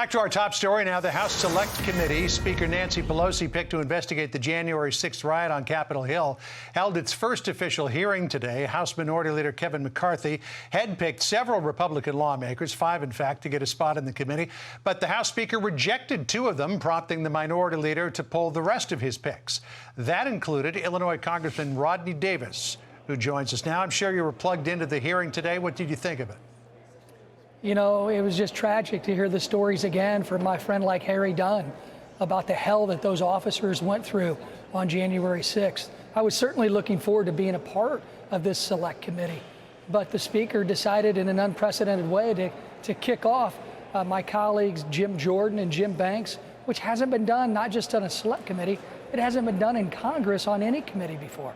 Back to our top story now. The House Select Committee, Speaker Nancy Pelosi picked to investigate the January 6th riot on Capitol Hill, held its first official hearing today. House Minority Leader Kevin McCarthy had picked several Republican lawmakers, 5 in fact, to get a spot in the committee. But the House Speaker rejected 2 of them, prompting the Minority Leader to pull the rest of his picks. That included Illinois Congressman Rodney Davis, who joins us now. I'm sure you were plugged into the hearing today. What did you think of it? You know, it was just tragic to hear the stories again from my friend like Harry Dunn about the hell that those officers went through on January 6th. I was certainly looking forward to being a part of this select committee, but the speaker decided in an unprecedented way to kick off my colleagues Jim Jordan and Jim Banks, which hasn't been done not just on a select committee, it hasn't been done in Congress on any committee before.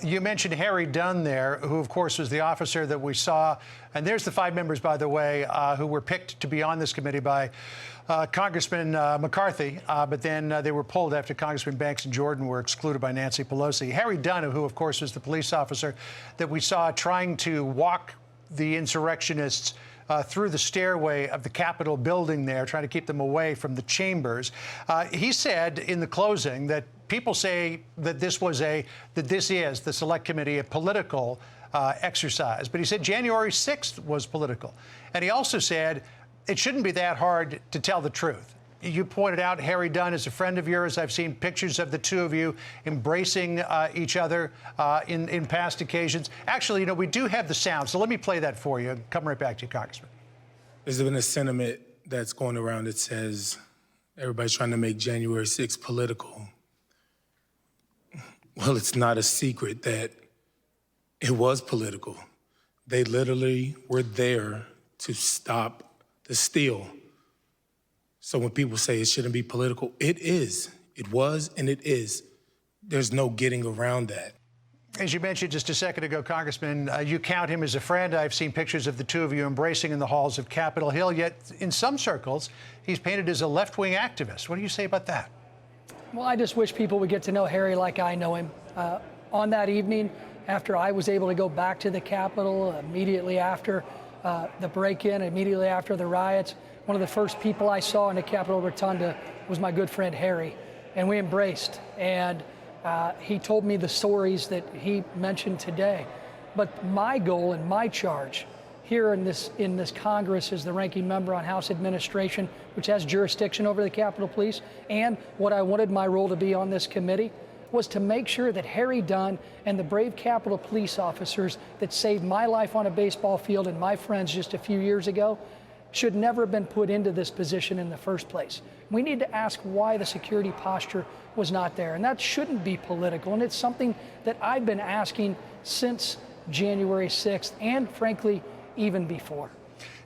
You mentioned Harry Dunn there, who, of course, was the officer that we saw. And there's the 5 members, by the way, who were picked to be on this committee by Congressman McCarthy. But then they were pulled after Congressman Banks and Jordan were excluded by Nancy Pelosi. Harry Dunn, who, of course, was the police officer that we saw trying to walk the insurrectionists through the stairway of the Capitol building there, trying to keep them away from the chambers. He said in the closing that people say that this is the Select Committee, a political exercise. But he said January 6th was political. And he also said it shouldn't be that hard to tell the truth. You pointed out Harry Dunn is a friend of yours. I've seen pictures of the 2 of you embracing each other in past occasions. Actually, you know, we do have the sound, so let me play that for you. Come right back to you, Congressman. There's been a sentiment that's going around that says everybody's trying to make January 6th political. Well, it's not a secret that it was political. They literally were there to stop the steal. So when people say it shouldn't be political, it is. It was and it is. There's no getting around that. As you mentioned just a second ago, Congressman, you count him as a friend. I've seen pictures of the 2 of you embracing in the halls of Capitol Hill, yet in some circles, he's painted as a left-wing activist. What do you say about that? Well, I just wish people would get to know Harry like I know him. On that evening, after I was able to go back to the Capitol, immediately after the break-in, immediately after the riots, one of the first people I saw in the Capitol Rotunda was my good friend Harry, and we embraced. And he told me the stories that he mentioned today. But my goal and my charge here in this Congress as the ranking member on House Administration, which has jurisdiction over the Capitol Police, and what I wanted my role to be on this committee, was to make sure that Harry Dunn and the brave Capitol Police officers that saved my life on a baseball field and my friends just a few years ago should never have been put into this position in the first place. We need to ask why the security posture was not there, and that shouldn't be political, and it's something that I've been asking since January 6th and, frankly, even before.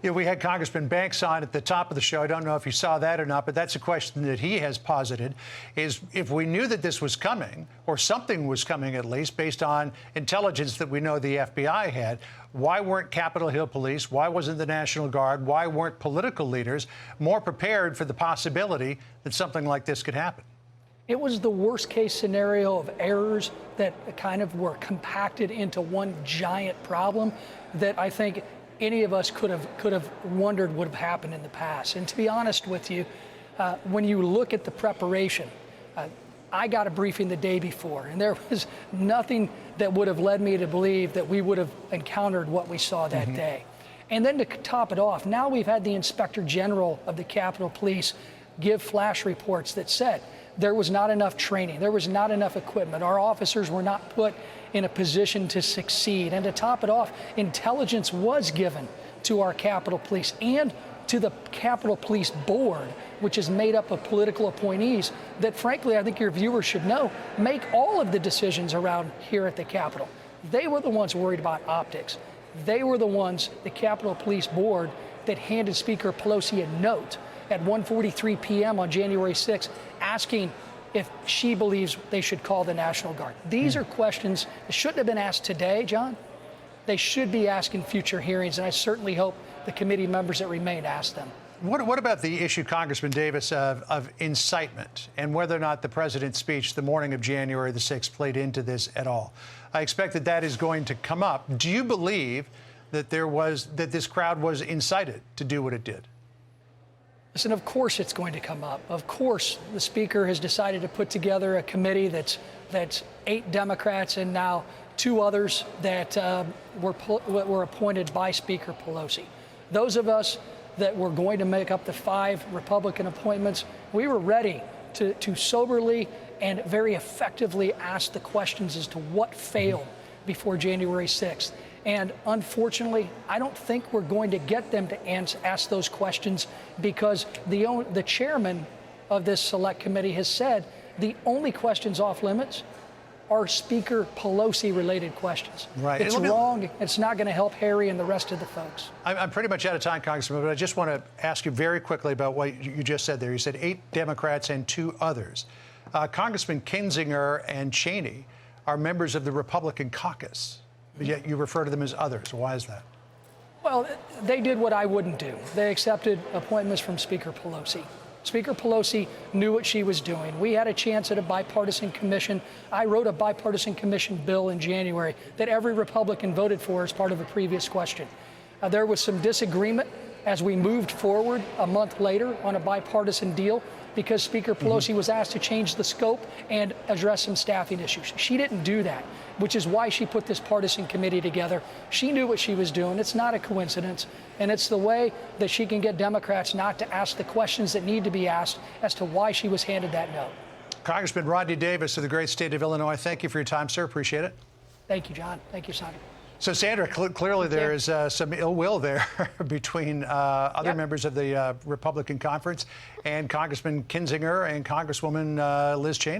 Yeah, we had Congressman Banks on at the top of the show. I don't know if you saw that or not, but that's a question that he has posited, is if we knew that this was coming, or something was coming at least, based on intelligence that we know the FBI had, why weren't Capitol Hill Police, why wasn't the National Guard, why weren't political leaders more prepared for the possibility that something like this could happen? It was the worst case scenario of errors that kind of were compacted into one giant problem that I think any of us could have wondered would have happened in the past. And to be honest with you, when you look at the preparation, I got a briefing the day before, and there was nothing that would have led me to believe that we would have encountered what we saw that day. And then to top it off, now we've had the Inspector General of the Capitol Police give flash reports that said there was not enough training, there was not enough equipment, our officers were not put in a position to succeed. And to top it off, intelligence was given to our Capitol Police and to the Capitol Police Board, which is made up of political appointees that, frankly, I think your viewers should know, make all of the decisions around here at the Capitol. They were the ones worried about optics. They were the ones, the Capitol Police Board, that handed Speaker Pelosi a note at 1:43 p.m. on January 6th asking if she believes they should call the National Guard. These are questions that shouldn't have been asked today, John. They should be asked in future hearings, and I certainly hope the committee members that remain ask them. What about the issue, Congressman Davis, of incitement and whether or not the president's speech the morning of January the 6th played into this at all? I expect that that is going to come up. Do you believe that this crowd was incited to do what it did? Listen, of course it's going to come up. Of course, the Speaker has decided to put together a committee that's 8 Democrats and now 2 others that were appointed by Speaker Pelosi. Those of us that were going to make up the 5 Republican appointments, we were ready to soberly and very effectively ask the questions as to what failed before January 6th. And unfortunately, I don't think we're going to get them to ask those questions because the chairman of this select committee has said the only questions off limits are Speaker Pelosi-related questions. Right. It's wrong. It's not going to help Harry and the rest of the folks. I'm pretty much out of time, Congressman, but I just want to ask you very quickly about what you just said there. You said 8 Democrats and 2 others. Congressman Kinzinger and Cheney are members of the Republican caucus, but yet you refer to them as others. Why is that? Well, they did what I wouldn't do. They accepted appointments from Speaker Pelosi. Speaker Pelosi knew what she was doing. We had a chance at a bipartisan commission. I wrote a bipartisan commission bill in January that every Republican voted for as part of a previous question. There was some disagreement as we moved forward a month later on a bipartisan deal because Speaker Pelosi was asked to change the scope and address some staffing issues. She didn't do that, which is why she put this partisan committee together. She knew what she was doing. It's not a coincidence. And it's the way that she can get Democrats not to ask the questions that need to be asked as to why she was handed that note. Congressman Rodney Davis of the great state of Illinois, thank you for your time, sir. Appreciate it. Thank you, John. Thank you, Sandra. So, Sandra, clearly there is some ill will there between other members of the Republican conference and Congressman Kinzinger and Congresswoman Liz Cheney.